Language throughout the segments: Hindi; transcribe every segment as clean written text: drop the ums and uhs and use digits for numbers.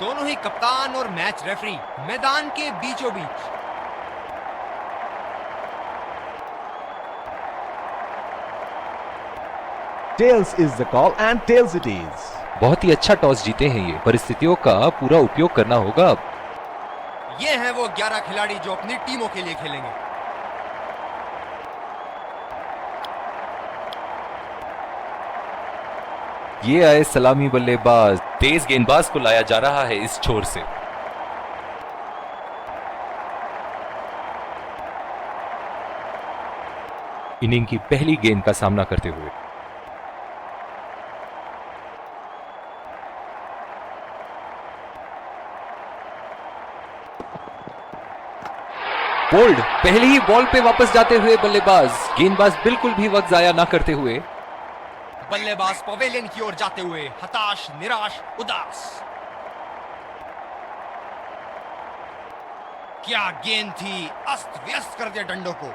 दोनों ही कप्तान और मैच रेफरी मैदान के बीचों बीच। Tails is the call and tails it is. बहुत ही अच्छा टॉस जीते हैं ये, परिस्थितियों का पूरा उपयोग करना होगा अब। ये हैं वो 11 खिलाड़ी जो अपनी टीमों के लिए खेलेंगे। ये आए सलामी बल्लेबाज, तेज गेंदबाज को लाया जा रहा है इस छोर से। इनिंग की पहली गेंद का सामना करते हुए बोल्ड, पहली ही बॉल पे वापस जाते हुए बल्लेबाज, गेंदबाज बिल्कुल भी वक्त जाया ना करते हुए बल्लेबाज पवेलियन की ओर जाते हुए हताश, निराश, उदास। क्या गेंद थी, अस्त व्यस्त कर दिया डंडों को।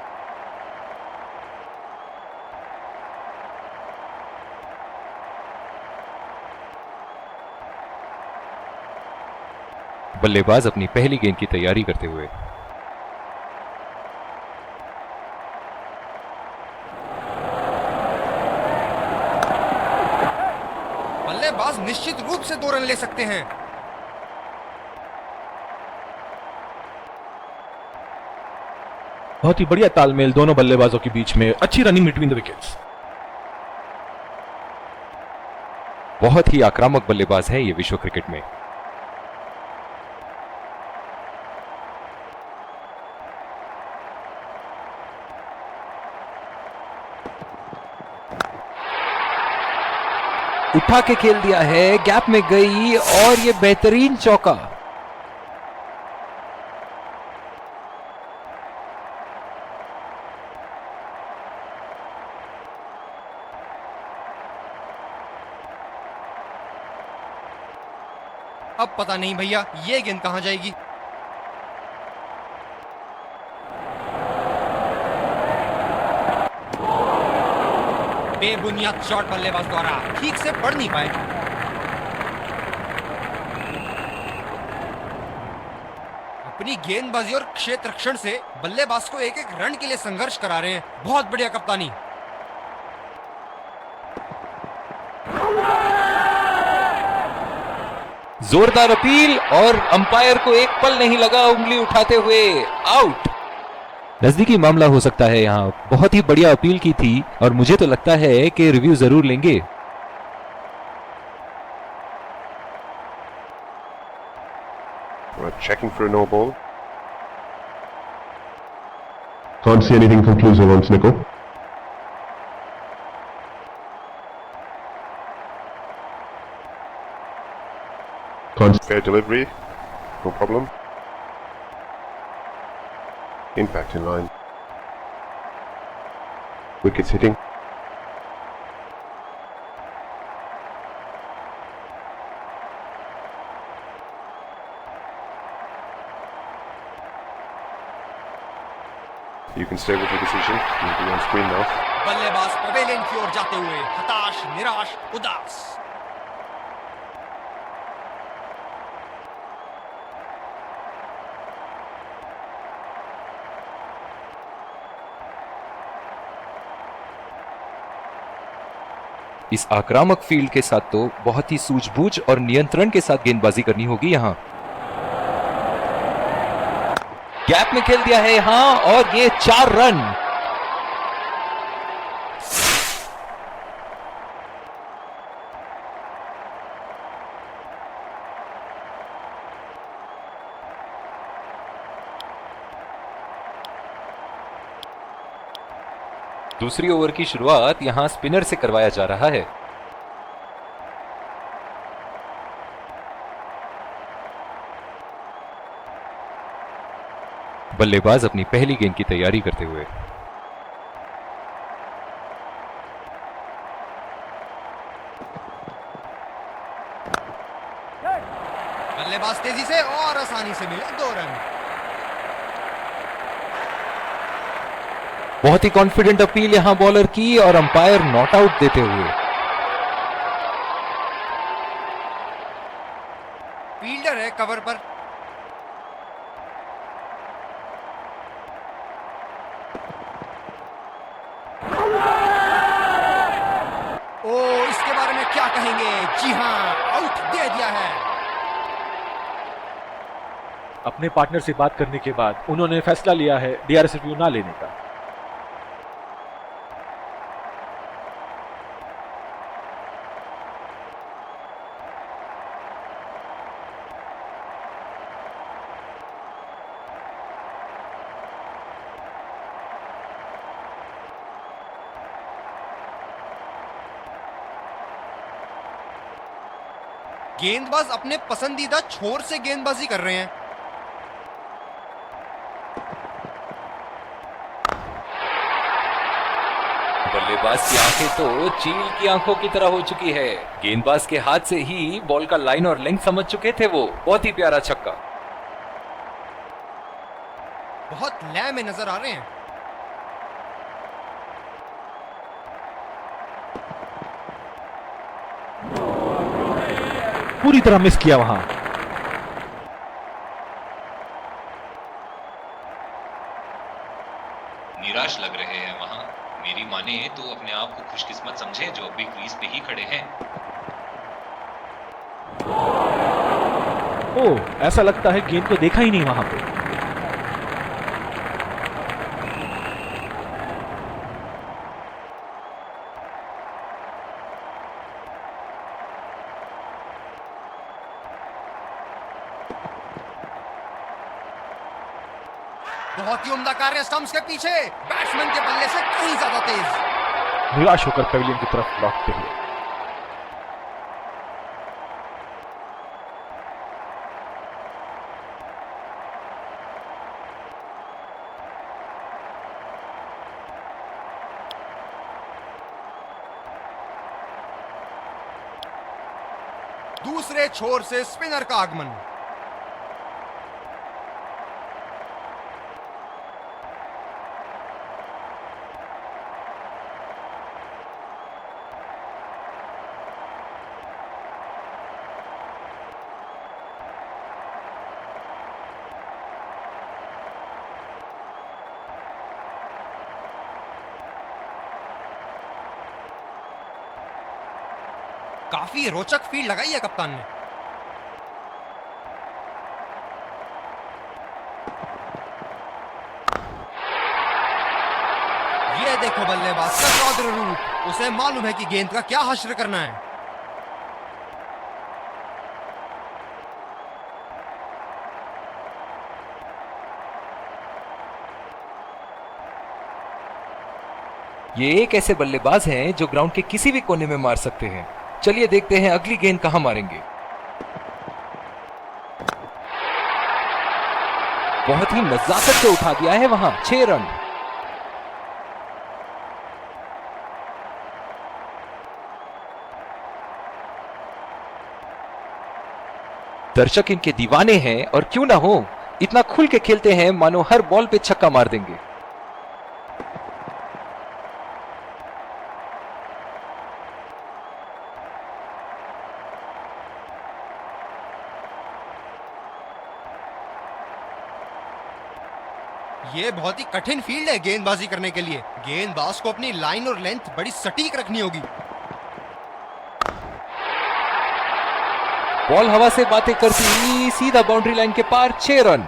बल्लेबाज अपनी पहली गेंद की तैयारी करते हुए बल्लेबाज निश्चित रूप से 2 रन ले सकते हैं। बहुत ही बढ़िया तालमेल दोनों बल्लेबाजों के बीच में, अच्छी रनिंग बिटवीन द विकेट्स। बहुत ही आक्रामक बल्लेबाज है ये विश्व क्रिकेट में। उठा के खेल दिया है, गैप में गई और ये बेहतरीन चौका। अब पता नहीं भैया ये गेंद कहां जाएगी। बेबुनियाद शॉट बल्लेबाज द्वारा ठीक से पढ़ नहीं पाए। अपनी गेंदबाजी और क्षेत्र रक्षण से बल्लेबाज को एक एक रन के लिए संघर्ष करा रहे हैं। बहुत बढ़िया कप्तानी। जोरदार अपील और अंपायर को एक पल नहीं लगा उंगली उठाते हुए आउट। नजदीकी मामला हो सकता है यहाँ, बहुत ही बढ़िया अपील की थी और मुझे तो लगता है कि रिव्यू जरूर लेंगे। We're checking for a no ball. Can't see anything conclusive on Snickle. Fair delivery, no problem. Impact in line. Wickets hitting. You can stay with your decision. You'll be on screen now. बल्लेबाज पवेलियन की ओर जाते हुए हताश, निराश, उदास। इस आक्रामक फील्ड के साथ तो बहुत ही सूझबूझ और नियंत्रण के साथ गेंदबाजी करनी होगी यहां। गैप में खेल दिया है यहां और ये 4 रन। दूसरी ओवर की शुरुआत यहां स्पिनर से करवाया जा रहा है। बल्लेबाज अपनी पहली गेंद की तैयारी करते हुए बल्लेबाज तेजी से और आसानी से मिले 2 रन। बहुत ही कॉन्फिडेंट अपील यहां बॉलर की और अंपायर नॉट आउट देते हुए। फील्डर कवर पर। ओ, इसके बारे में क्या कहेंगे? जी हाँ, आउट दे दिया है। अपने पार्टनर से बात करने के बाद उन्होंने फैसला लिया है डीआरएस रिव्यू ना लेने का। गेंदबाज अपने पसंदीदा छोर से गेंदबाजी कर रहे हैं। बल्लेबाज की आंखें तो चील की आंखों की तरह हो चुकी है। गेंदबाज के हाथ से ही बॉल का लाइन और लेंथ समझ चुके थे वो। बहुत ही प्यारा छक्का। बहुत लय में नजर आ रहे हैं। पूरी तरह मिस किया वहां। निराश लग रहे हैं वहां। मेरी माने तो अपने आप को खुशकिस्मत समझे जो अभी क्रीज पे ही खड़े हैं। ओह, ऐसा लगता है गेंद को देखा ही नहीं वहां पे। बहुत ही उम्दा कार्य स्टंप्स के पीछे, बैट्समैन के बल्ले से कहीं ज्यादा तेज। निराश होकर पवेलियन की तरफ लौटते हुए। दूसरे छोर से स्पिनर का आगमन। काफी रोचक फील्ड लगाई है कप्तान ने। ये देखो बल्लेबाज का रौद्र रूप। उसे मालूम है कि गेंद का क्या हश्र करना है। ये एक ऐसे बल्लेबाज हैं जो ग्राउंड के किसी भी कोने में मार सकते हैं। चलिए देखते हैं अगली गेंद कहां मारेंगे। बहुत ही नजाकत से उठा दिया है वहां। 6 रन। दर्शक इनके दीवाने हैं और क्यों ना हो, इतना खुल के खेलते हैं मानो हर बॉल पे छक्का मार देंगे। ये बहुत ही कठिन फील्ड है गेंदबाजी करने के लिए। गेंदबाज को अपनी लाइन और लेंथ बड़ी सटीक रखनी होगी। बॉल हवा से बातें करती सीधा बाउंड्री लाइन के पार। 6 रन।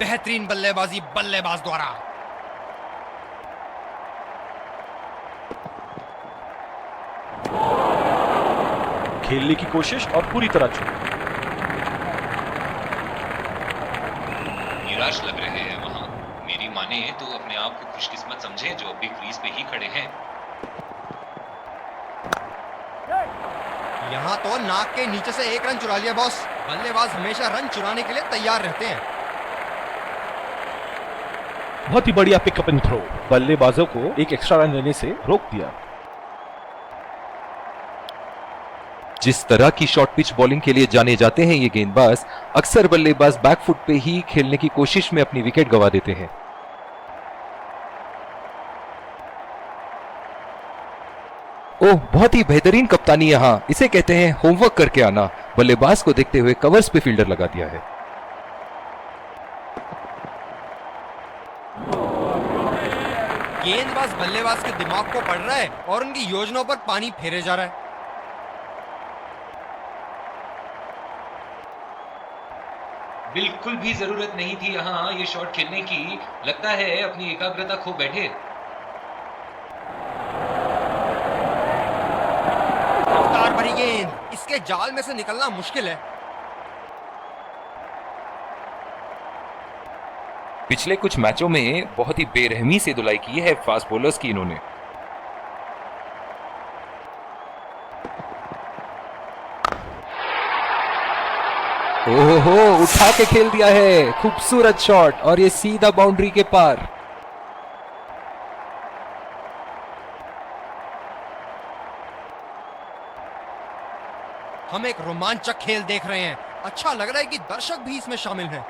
बेहतरीन बल्लेबाजी बल्लेबाज द्वारा। खेलने की कोशिश और पूरी तरह चूक। निराश लग रहे हैं वहां। मेरी माने तो अपने आप को खुशकिस्मत समझे जो अभी क्रीज पे ही खड़े हैं। यहां तो नाक के नीचे से 1 रन चुरा लिया बॉस। बल्लेबाज हमेशा रन चुराने के लिए तैयार रहते हैं। बहुत ही बढ़िया पिकअप एंड थ्रो। बल्लेबाजों को एक एक्स्ट्रा रन लेने से रोक दिया। जिस तरह की शॉर्ट पिच बॉलिंग के लिए जाने जाते हैं ये गेंदबाज, अक्सर बल्लेबाज बैकफुट पे ही खेलने की कोशिश में अपनी विकेट गंवा देते हैं। ओह, बहुत ही बेहतरीन कप्तानी यहाँ, इसे कहते हैं होमवर्क करके आना। बल्लेबाज को देखते हुए कवर्स पे फील्डर लगा दिया है। गेंदबाज बल्लेबाज के दिमाग को पढ़ रहा है और उनकी योजनाओं पर पानी फेरे जा रहा है। बिल्कुल भी जरूरत नहीं थी यहाँ ये शॉट खेलने की, लगता है अपनी एकाग्रता खो बैठे। रफ्तार भरी गेंद, इसके जाल में से निकलना मुश्किल है। पिछले कुछ मैचों में बहुत ही बेरहमी से धुलाई की है फास्ट बॉलर्स की इन्होंने। ओहो, उठा के खेल दिया है, खूबसूरत शॉट, और ये सीधा बाउंड्री के पार। हम एक रोमांचक खेल देख रहे हैं। अच्छा लग रहा है कि दर्शक भी इसमें शामिल हैं।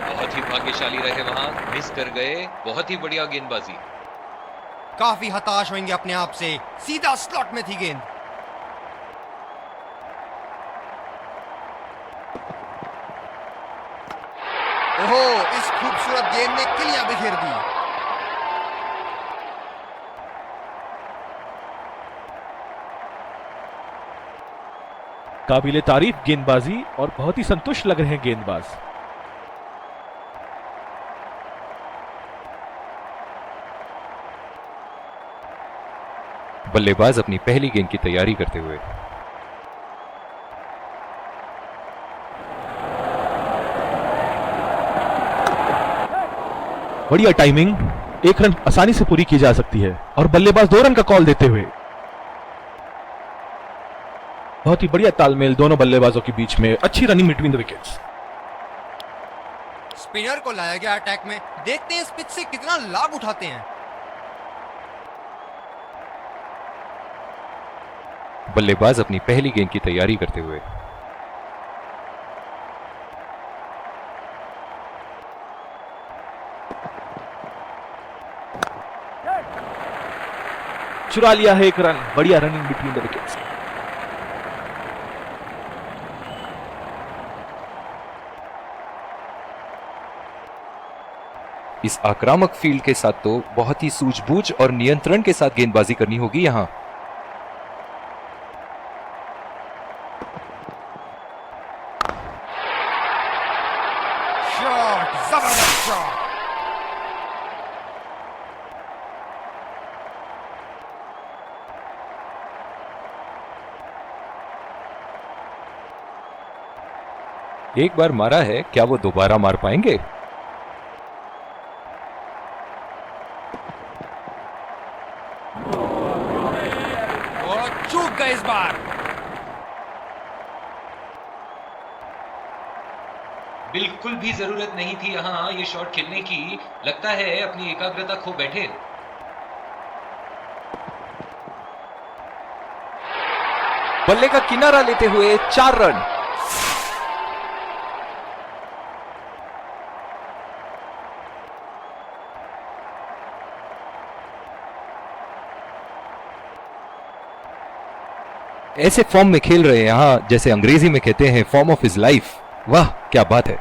बहुत ही भाग्यशाली रहे वहां, मिस कर गए। बहुत ही बढ़िया गेंदबाजी। काफी हताश होंगे अपने आप से, सीधा स्लॉट में थी गेंद। ओहो, इस खूबसूरत गेंद ने किलियां बिखेर दी। काबिले तारीफ गेंदबाजी और बहुत ही संतुष्ट लग रहे हैं गेंदबाज। बल्लेबाज अपनी पहली गेंद की तैयारी करते हुए। बढ़िया टाइमिंग, एक रन आसानी से पूरी की जा सकती है और बल्लेबाज 2 रन का कॉल देते हुए। बहुत ही बढ़िया तालमेल दोनों बल्लेबाजों के बीच में, अच्छी running between the wickets. Spinner को लाया गया अटैक में, देखते हैं इस पिच से कितना लाभ उठाते हैं। बल्लेबाज अपनी पहली गेंद की तैयारी करते हुए। चुरा लिया है एक रन, बढ़िया रनिंग बिटवीन द विकेट्स। इस आक्रामक फील्ड के साथ तो बहुत ही सूझबूझ और नियंत्रण के साथ गेंदबाजी करनी होगी यहां। शॉट, जबरदस्त शॉट। एक बार मारा है, क्या वो दोबारा मार पाएंगे? और चूक गए इस बार। बिल्कुल भी जरूरत नहीं थी यहाँ ये शॉट खेलने की, लगता है अपनी एकाग्रता खो बैठे। बल्ले का किनारा लेते हुए 4 रन। ऐसे फॉर्म में खेल रहे हैं यहां, जैसे अंग्रेजी में कहते हैं फॉर्म ऑफ हिज लाइफ। वाह, क्या बात है।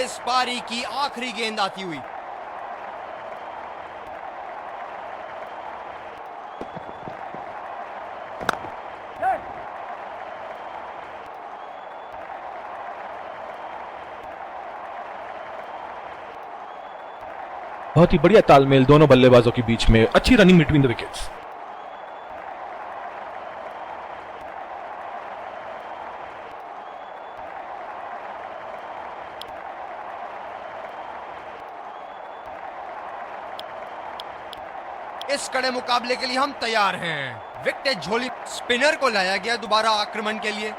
इस पारी की आखिरी गेंद आती हुई। बहुत ही बढ़िया तालमेल दोनों बल्लेबाजों के बीच में, अच्छी रनिंग बिटवीन द विकेट्स। इस कड़े मुकाबले के लिए हम तैयार हैं। विकेट झोली, स्पिनर को लाया गया दोबारा आक्रमण के लिए।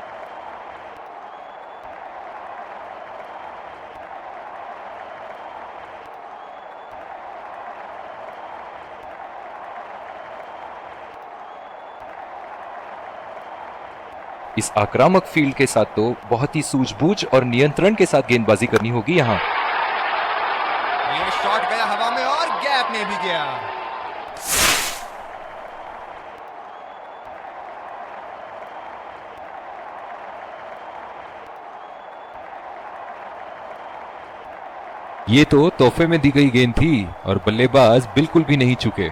इस आक्रामक फील्ड के साथ तो बहुत ही सूझबूझ और नियंत्रण के साथ गेंदबाजी करनी होगी यहाँ। ये शॉट गया हवा में और गैप में भी गया। ये तो तोहफे में दी गई गेंद थी और बल्लेबाज बिल्कुल भी नहीं चुके।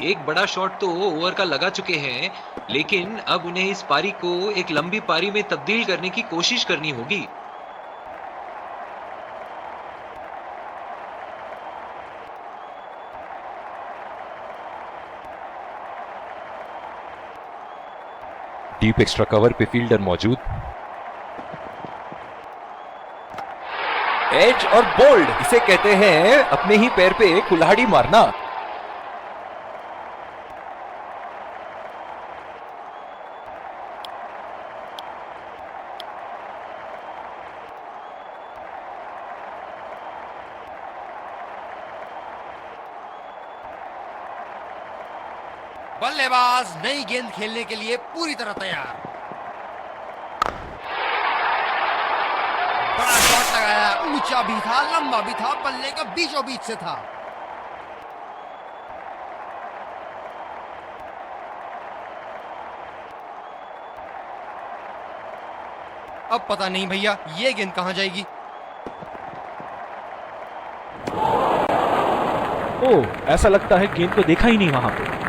एक बड़ा शॉट तो ओवर का लगा चुके हैं, लेकिन अब उन्हें इस पारी को एक लंबी पारी में तब्दील करने की कोशिश करनी होगी। डीप एक्स्ट्रा कवर पे फील्डर मौजूद। एज और बोल्ड, इसे कहते हैं अपने ही पैर पे कुल्हाड़ी मारना। बल्लेबाज नई गेंद खेलने के लिए पूरी तरह तैयार। बड़ा शॉट लगाया, ऊंचा भी था, लंबा भी था, बल्ले का बीचों बीच से था। अब पता नहीं भैया ये गेंद कहां जाएगी। ओह, ऐसा लगता है गेंद को देखा ही नहीं वहां पे।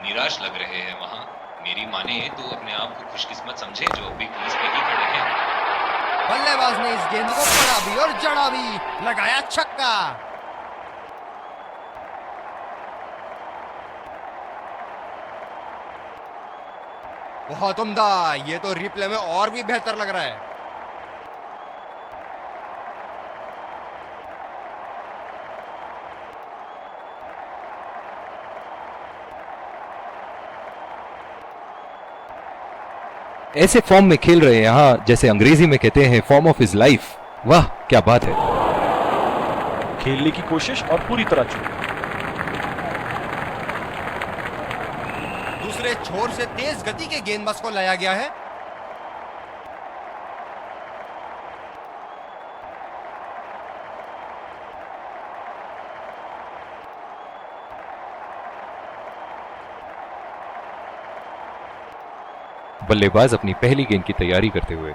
निराश लग रहे हैं वहां। मेरी माने तो अपने आप को खुशकिस्मत समझे जो अभी क्रीज पे ही खड़े हैं। बल्लेबाज ने इस गेंद को पड़ा भी और जड़ा भी, लगाया छक्का। बहुत उम्दा, ये तो रिप्ले में और भी बेहतर लग रहा है। ऐसे फॉर्म में खेल रहे हैं यहाँ, जैसे अंग्रेजी में कहते हैं फॉर्म ऑफ हिज लाइफ। वाह क्या बात है। खेलने की कोशिश और पूरी तरह चूक। दूसरे छोर से तेज गति के गेंदबाज को लाया गया है। बल्लेबाज अपनी पहली गेंद की तैयारी करते हुए।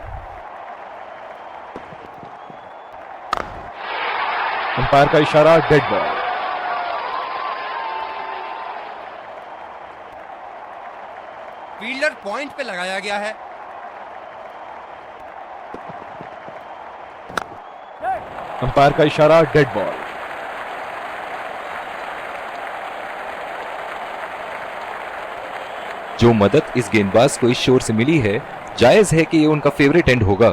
अंपायर का इशारा, डेड बॉल। फील्डर पॉइंट पे लगाया गया है। अंपायर का इशारा, डेड बॉल। जो मदद इस गेंदबाज को इस शोर से मिली है, जायज है कि ये उनका फेवरेट एंड होगा।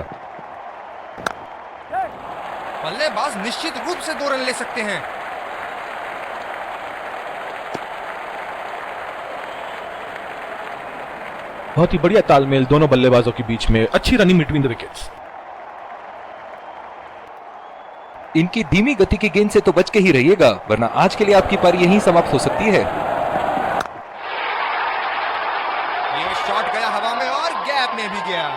बल्लेबाज निश्चित रूप से 2 रन ले सकते हैं। बहुत ही बढ़िया तालमेल दोनों बल्लेबाजों के बीच में। अच्छी रनिंग बिटवीन द विकेट्स। इनकी धीमी गति की गेंद से तो बच के ही रहिएगा, वरना आज के लिए आपकी पारी यहीं समाप्त हो सकती है। ये शॉट गया हवा में और गैप में भी गया।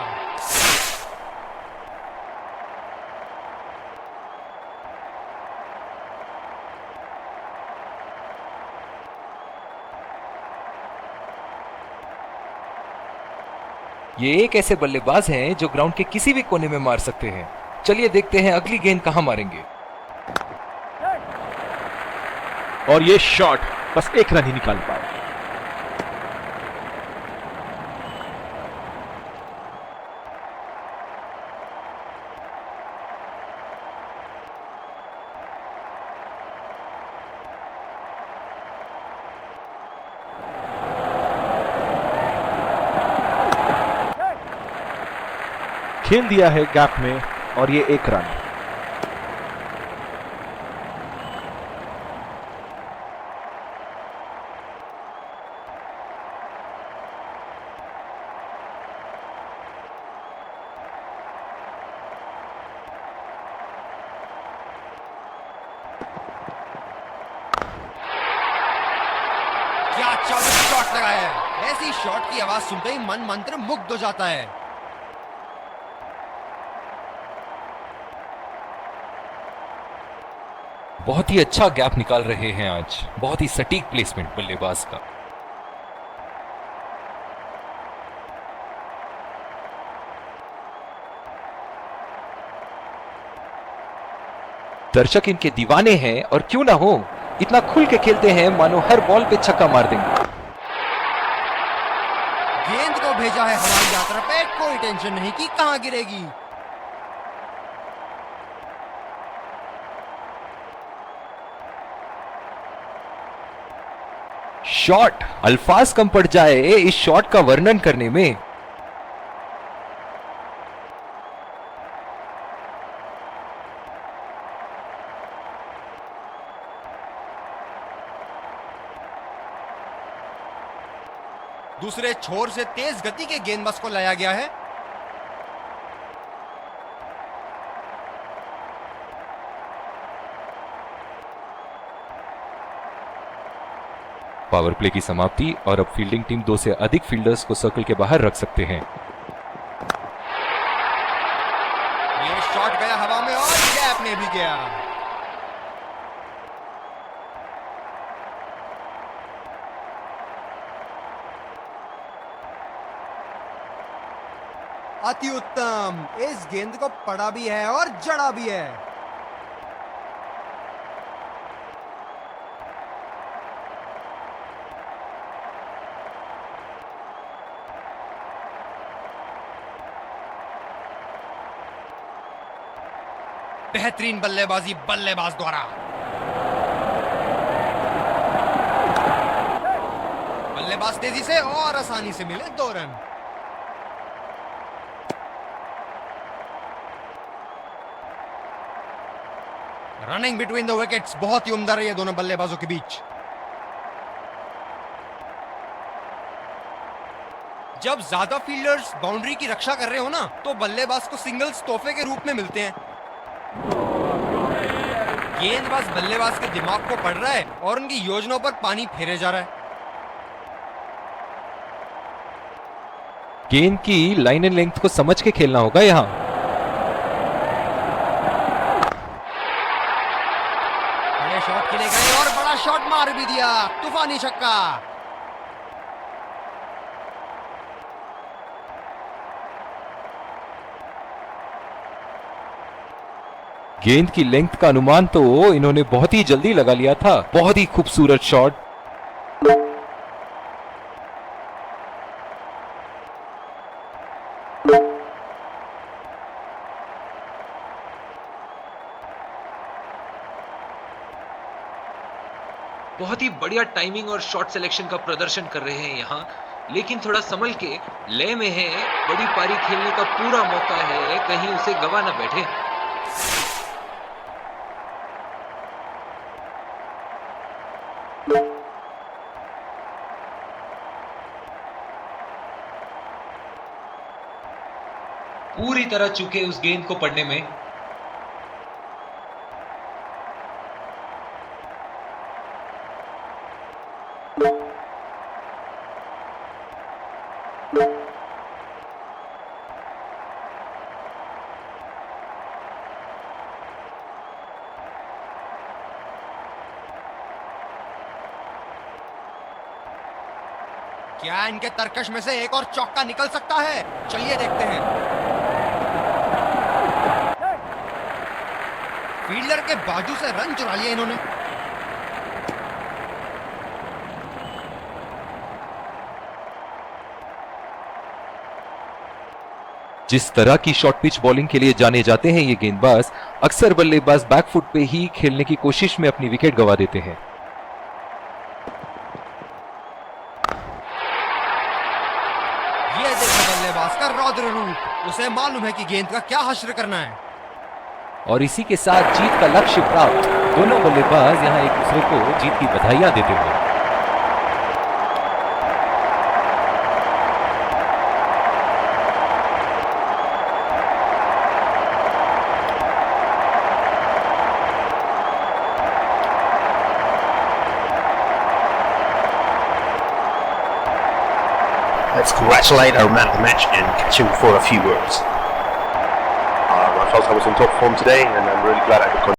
ये एक ऐसे बल्लेबाज हैं जो ग्राउंड के किसी भी कोने में मार सकते हैं। चलिए देखते हैं अगली गेंद कहां मारेंगे। और ये शॉट बस 1 रन ही निकाल पाए। खेल दिया है गैप में और ये 1 रन। क्या चाबुक शॉट लगाया है। ऐसी शॉट की आवाज सुनते ही मन मंत्र मुग्ध हो जाता है। बहुत ही अच्छा गैप निकाल रहे हैं आज, बहुत ही सटीक प्लेसमेंट बल्लेबाज का। दर्शक इनके दीवाने हैं और क्यों ना हो, इतना खुल के खेलते हैं मानो हर बॉल पे छक्का मार देंगे। गेंद को भेजा है हवाई यात्रा पे, कोई टेंशन नहीं कि कहां गिरेगी। शॉट, अल्फाज कम पड़ जाए इस शॉट का वर्णन करने में। दूसरे छोर से तेज गति के गेंदबाज को लाया गया है। पावर प्ले की समाप्ति और अब फील्डिंग टीम 2 से अधिक फील्डर्स को सर्कल के बाहर रख सकते हैं। ये शॉट गया हवा में और गैप में भी गया। अति उत्तम, इस गेंद को पड़ा भी है और जड़ा भी है। बेहतरीन बल्लेबाजी बल्लेबाज द्वारा। बल्लेबाज तेजी से और आसानी से मिले 2 run. Running between the wickets बहुत ही उम्दा रही है दोनों बल्लेबाजों के बीच। जब ज्यादा फील्डर्स बाउंड्री की रक्षा कर रहे हो ना, तो बल्लेबाज को सिंगल्स तोहफे के रूप में मिलते हैं। गेंदबाज बल्लेबाज के दिमाग को पढ़ रहा है और उनकी योजनाओं पर पानी फेरे जा रहा है। गेंद की लाइन एंड लेंथ को समझ के खेलना होगा यहां। बड़े शॉट के लिए गए और बड़ा शॉट मार भी दिया, तूफानी छक्का। गेंद की लेंथ का अनुमान तो इन्होंने बहुत ही जल्दी लगा लिया था। बहुत ही खूबसूरत शॉट। बहुत ही बढ़िया टाइमिंग और शॉट सिलेक्शन का प्रदर्शन कर रहे हैं यहाँ, लेकिन थोड़ा संभल के, लय में है। बड़ी पारी खेलने का पूरा मौका है, कहीं उसे गवा ना बैठे। पूरी तरह चूके उस गेंद को पढ़ने में। क्या इनके तरकश में से एक और चौका निकल सकता है? चलिए देखते हैं। फील्डर के बाजू से रन चुरा लिया इन्होंने। जिस तरह की शॉर्ट पिच बॉलिंग के लिए जाने जाते हैं ये गेंदबाज, अक्सर बल्लेबाज बैकफुट पे ही खेलने की कोशिश में अपनी विकेट गंवा देते हैं। ये देखो बल्लेबाज का रौद्र रूप, उसे मालूम है कि गेंद का क्या हश्र करना है। और इसी के साथ जीत का लक्ष्य प्राप्त। दोनों बल्लेबाज यहां एक दूसरे को जीत की बधाइयां देते हुए। let's congratulate our man of the match and catch him for a few words. I felt I was in top form today, and I'm really glad I could